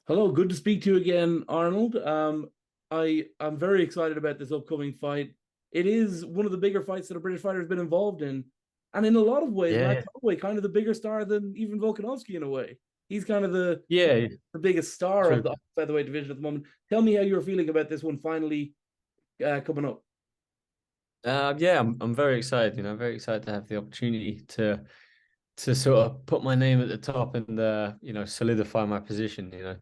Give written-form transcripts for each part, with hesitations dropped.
Hello, good to speak to you again, Arnold. I'm very excited about this upcoming fight. It is one of the bigger fights that a British fighter has been involved in, and in a lot of ways, Yeah, Max Holloway kind of the bigger star than even Volkanovski in a way. He's kind of yeah, the biggest star of true. the featherweight division at the moment. Tell me how you're feeling about this one finally coming up. Yeah, I'm very excited. Very excited to have the opportunity to sort of put my name at the top and solidify my position.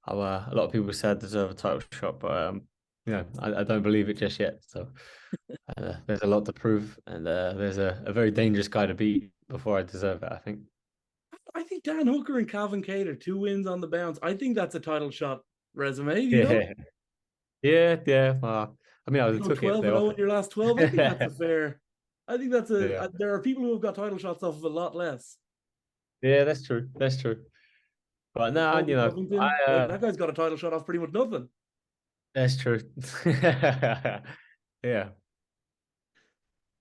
A lot of people say I deserve a title shot, but I don't believe it just yet. So there's a lot to prove, and there's a very dangerous guy to beat before I deserve it, I think. I think Dan Hooker and Calvin Kattar, 2 wins on the bounce. I think that's a title shot resume. You know, Yeah, yeah. I mean, I you go took it if 12 they and 0 in offered your last 12. I think that's a it. fair. I think that's Yeah, there are people who have got title shots off of a lot less. yeah, that's true. That's true. But Like now, Colby Covington, I like that guy's got a title shot off pretty much nothing. that's true. Yeah.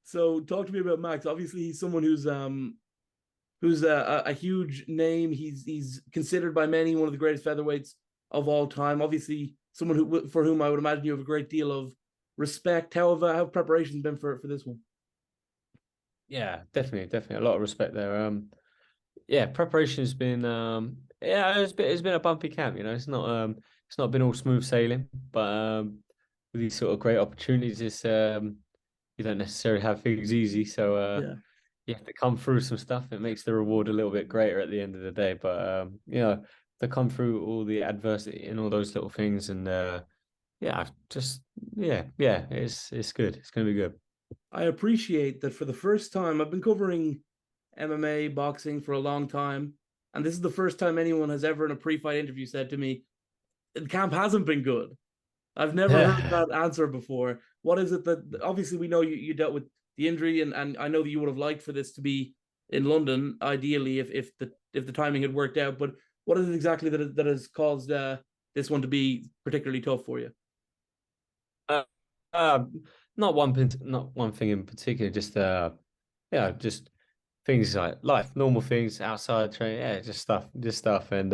So talk to me about Max. Obviously, he's someone who's a huge name. He's considered by many one of the greatest featherweights of all time. Obviously, someone who for whom I would imagine you have a great deal of respect. How have preparations been for this one? Yeah, definitely. A lot of respect there. Yeah, preparation's been yeah, it's been a bumpy camp, it's not been all smooth sailing, but with these sort of great opportunities, it's you don't necessarily have things easy. So Yeah. you have to come through some stuff. It makes the reward a little bit greater at the end of the day. But to come through all the adversity and all those little things and yeah, I've just yeah, it's good. It's gonna be good. I appreciate that for the first time. I've been covering MMA, boxing for a long time, and this is the first time anyone has ever in a pre-fight interview said to me, "The camp hasn't been good." I've never heard that answer before. What is it that obviously we know you dealt with the injury, and I know that you would have liked for this to be in London, ideally, if the timing had worked out. But what is it exactly that has caused this one to be particularly tough for you? Uh, not one thing in particular, just just things like life, normal things outside training, yeah, just stuff, and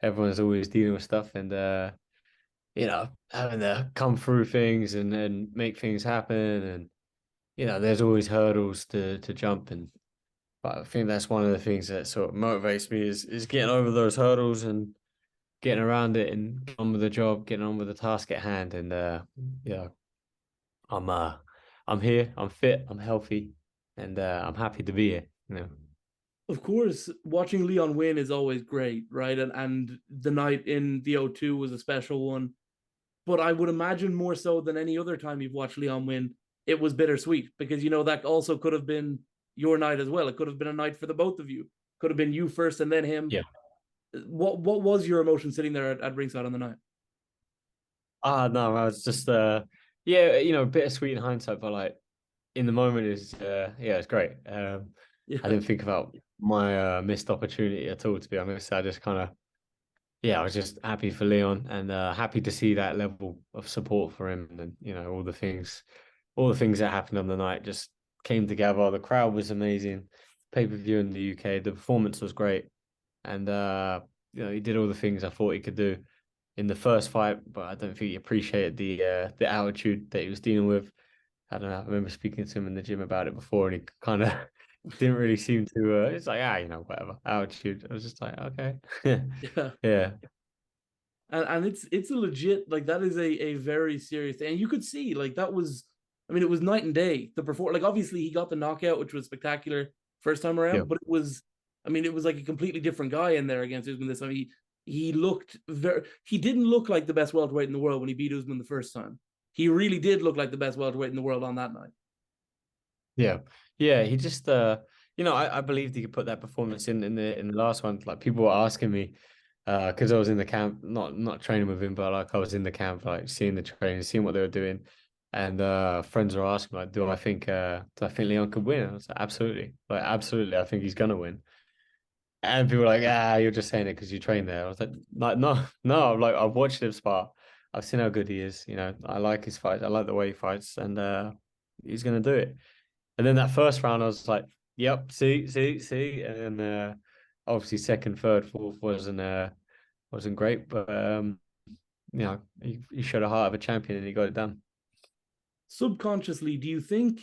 everyone's always dealing with stuff, and having to come through things and make things happen, and there's always hurdles to jump, and but I think that's one of the things that sort of motivates me is getting over those hurdles and getting around it and getting on with the job, getting on with the task at hand, and yeah. I'm uh I'm here, I'm fit, I'm healthy, and I'm happy to be here. Of course, watching Leon win is always great, right? And the night in the O2 was a special one. But I would imagine more so than any other time you've watched Leon win, it was bittersweet because that also could have been your night as well. It could have been a night for the both of you. Could have been you first and then him. Yeah. What was your emotion sitting there at ringside on the night? No, I was just yeah, bittersweet in hindsight, but like in the moment is yeah, it's great. I Yeah, didn't think about my missed opportunity at all, to be honest. I just kind of yeah, I was just happy for Leon and happy to see that level of support for him and all the things that happened on the night just came together. The crowd was amazing. Pay-per-view in the UK, the performance was great. And he did all the things I thought he could do in the first fight, but I don't think he appreciated the altitude that he was dealing with. I don't know. I remember speaking to him in the gym about it before, and he kind of didn't really seem to. It's like whatever altitude. I was just like, okay, yeah. yeah, And it's a legit, like, that is a very serious thing. And you could see like that was, I mean, it was night and day. The perform like obviously he got the knockout, which was spectacular first time yeah, around, but it was, I mean, it was like a completely different guy in there against Usman this time. He looked very, he didn't look like the best welterweight in the world when he beat Usman the first time. He really did look like the best welterweight in the world on that night. yeah, yeah. He just I believed he could put that performance in the last one. Like people were asking me. Because I was in the camp, not training with him, but like I was in the camp, like seeing the training, seeing what they were doing, and friends were asking like, do I think Leon could win? I was like, absolutely, I think he's gonna win. And people were like, you're just saying it because you train there. I was like, no, no, like I've watched him spar, I've seen how good he is. I like his fights, I like the way he fights, and he's gonna do it. And then that first round, I was like, yep, see, and then obviously second, third, fourth wasn't. wasn't great, but he showed a heart of a champion and he got it done. Subconsciously, do you think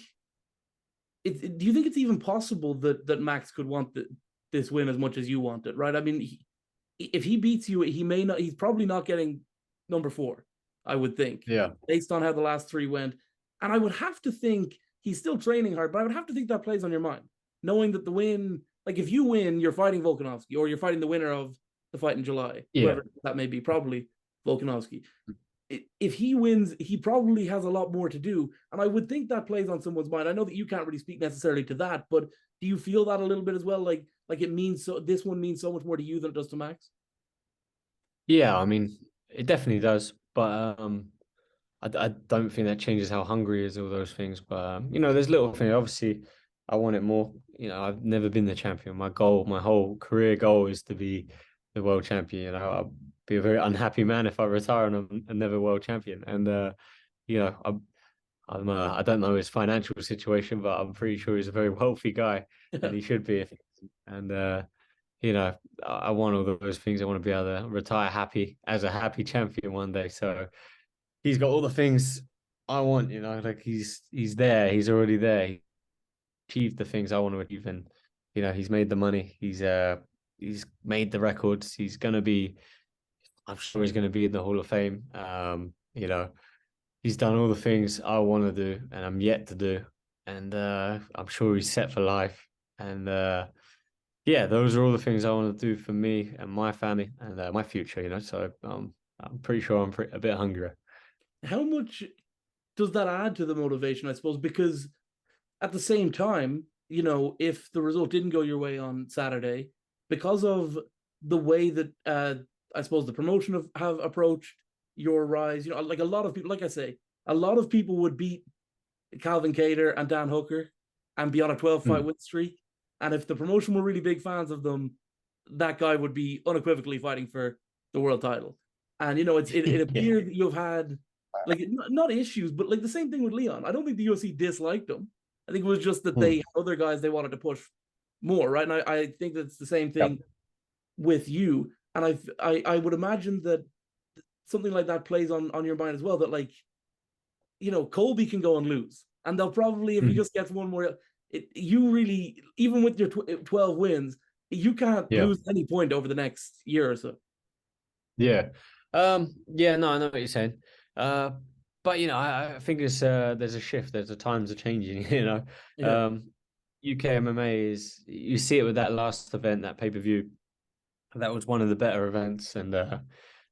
it's even possible that Max could want this win as much as you want it, right? I mean, if he beats you, he may not. He's probably not getting number 4, I would think, Yeah. based on how the last 3 went. And I would have to think he's still training hard, but I would have to think that plays on your mind, knowing that the win, like if you win, you're fighting Volkanovski, or you're fighting the winner of the fight in July, Yeah. whoever that may be, probably Volkanovski. If he wins, he probably has a lot more to do. And I would think that plays on someone's mind. I know that you can't really speak necessarily to that, but do you feel that a little bit as well? Like it means so, this one means so much more to you than it does to Max? Yeah, I mean, it definitely does, but I don't think that changes how hungry he is, all those things. But there's little things. Obviously, I want it more. I've never been the champion. My goal, my whole career goal, is to be the world champion. I'll be a very unhappy man if I retire and I'm never world champion. And I don't know his financial situation, but I'm pretty sure he's a very wealthy guy, and he should be. And I want all those things. I want to be able to retire happy as a happy champion one day. So he's got all the things I want, like he's there, he's already there. He achieved the things I want to achieve, and he's made the money, he's made the records, I'm sure he's gonna be in the Hall of Fame. He's done all the things I want to do and I'm yet to do. And I'm sure he's set for life. And yeah, those are all the things I want to do for me and my family and my future, so I'm pretty sure I'm a bit hungrier. How much does that add to the motivation, I suppose? Because at the same time, if the result didn't go your way on Saturday, because of the way that I suppose the promotion have approached your rise, like a lot of people, like I say, a lot of people would beat Calvin Kattar and Dan Hooker and be on a 12-fight win streak. And if the promotion were really big fans of them, that guy would be unequivocally fighting for the world title. And it appeared that you've had like not issues, but like the same thing with Leon. I don't think the UFC disliked him. I think it was just that they had other guys they wanted to push more, right? And I think that's the same thing with you. And I would imagine that something like that plays on your mind as well. That like, Colby can go and lose, and they'll probably, if he just gets one more, you really, even with your 12 wins, you can't lose any point over the next year or so. Yeah. Yeah, no, I know what you're saying. But I think there's a shift. The times are changing. UK MMA is, you see it with that last event, that pay-per-view. That was one of the better events, and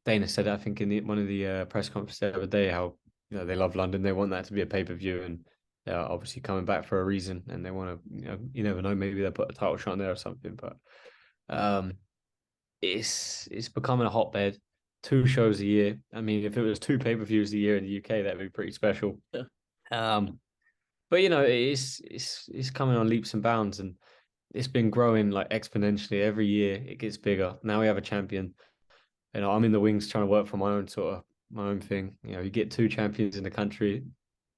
Dana said, I think in one of the press conferences the other day, how they love London. They want that to be a pay-per-view, and they're obviously coming back for a reason, and they want to, you never know, maybe they'll put a title shot in there or something. But it's becoming a hotbed. 2 shows a year. I mean, if it was 2 pay-per-views a year in the UK, that'd be pretty special. Yeah. But it's coming on leaps and bounds, and it's been growing like exponentially every year. It gets bigger. Now we have a champion. I'm in the wings trying to work for my own thing. You get 2 champions in the country.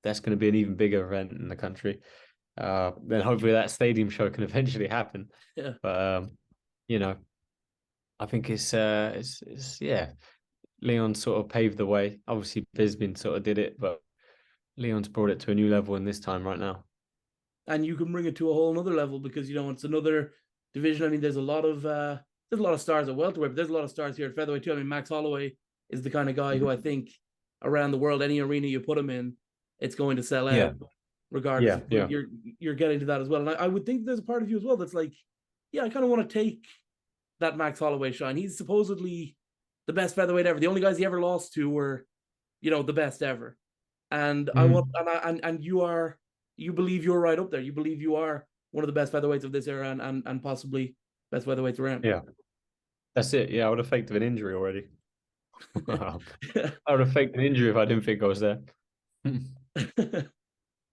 That's going to be an even bigger event in the country. Then hopefully that stadium show can eventually happen. Yeah. But I think it's yeah. Leon sort of paved the way. Obviously, Bisping sort of did it, but Leon's brought it to a new level in this time right now. And you can bring it to a whole other level because it's another division. I mean, there's a lot of stars at welterweight, but there's a lot of stars here at featherweight too. I mean, Max Holloway is the kind of guy who I think around the world, any arena you put him in, it's going to sell out regardless. Yeah. You're getting to that as well. And I would think there's a part of you as well that's like, yeah, I kind of want to take that Max Holloway shine. He's supposedly the best featherweight ever. The only guys he ever lost to were, the best ever. And I want, and you believe you're right up there. You believe you are one of the best featherweights of this era and possibly best featherweights around. Yeah. That's it. Yeah, I would have faked an injury already. I would have faked an injury if I didn't think I was there.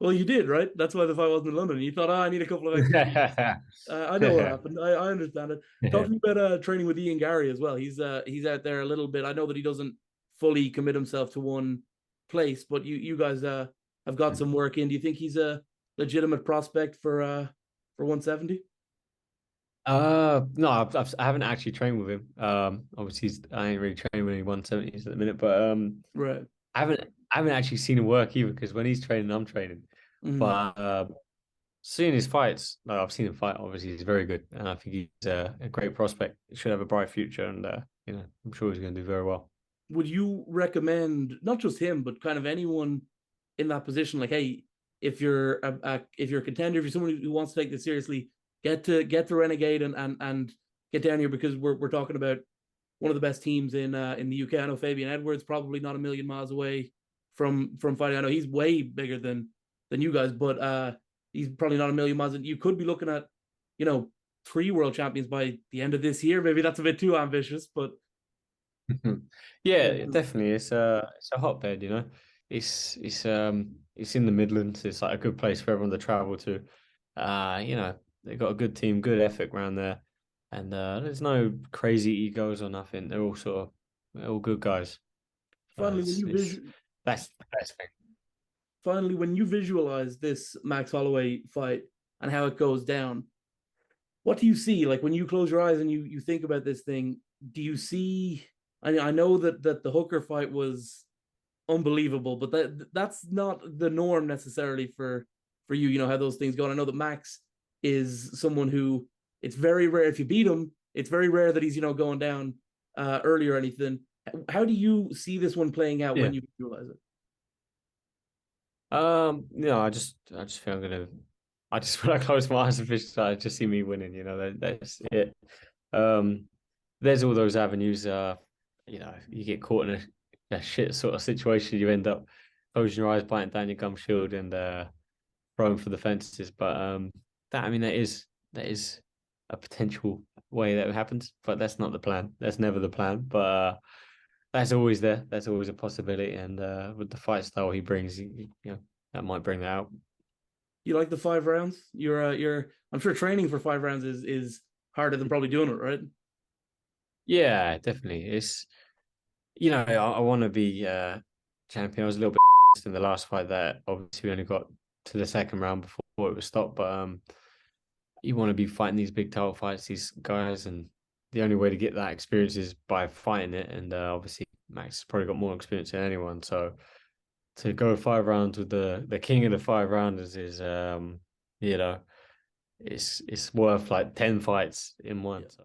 Well, you did, right? That's why the fight wasn't in London. You thought, I need a couple of extra. I know what happened. I understand it. Talk to me about training with Ian Gary as well. He's out there a little bit. I know that he doesn't fully commit himself to one place, but you guys have got some work in. Do you think he's a legitimate prospect for 170? No, I haven't actually trained with him. Obviously I ain't really training with any 170s at the minute, but Right. I haven't actually seen him work either because when he's training, I'm training. Mm. But seeing his fights, like I've seen him fight. Obviously, he's very good, and I think he's a great prospect. He should have a bright future, and I'm sure he's going to do very well. Would you recommend not just him, but kind of anyone in that position? Like, hey, if you're a contender, if you're someone who wants to take this seriously, get to Renegade and get down here because we're talking about one of the best teams in the UK. I know Fabian Edwards probably not a million miles away from fighting. I know he's way bigger than you guys, but he's probably not a million miles. And you could be looking at, you know, 3 world champions by the end of this year. Maybe that's a bit too ambitious, but Yeah, definitely. It's a hotbed, you know. It's in the Midlands. It's like a good place for everyone to travel to. They've got a good team, good ethic around there, and there's no crazy egos or nothing. They're all good guys. So finally when that's the best thing. when you visualize this Max Holloway fight and how it goes down, what do you see? Like when you close your eyes and you think about this thing, do you see? I know that the Hooker fight was unbelievable, but that's not the norm necessarily for you. You know how those things go. And I know that Max is someone who it's very rare if you beat him. It's very rare that he's going down early or anything. How do you see this one playing out when Yeah. you visualize it? I just feel I'm gonna. I just when I close my eyes and fish, I just see me winning. That's it. Um, there's all those avenues. You get caught in a shit sort of situation, you end up closing your eyes, biting down your gum shield, and throwing for the fences. But that is a potential way that happens, but that's not the plan. That's never the plan. But that's always there. That's always a possibility. And with the fight style he brings, that might bring that out. You like the 5 rounds? You're I'm sure training for 5 rounds is harder than probably doing it, right? Yeah, definitely. I want to be champion. I was a little bit in the last fight that obviously we only got to the second round before it was stopped. But you want to be fighting these big title fights, these guys, and the only way to get that experience is by fighting it. And obviously Max has probably got more experience than anyone. So to go 5 rounds with the king of the 5 rounders is you know, it's worth like 10 fights in one. Yeah. So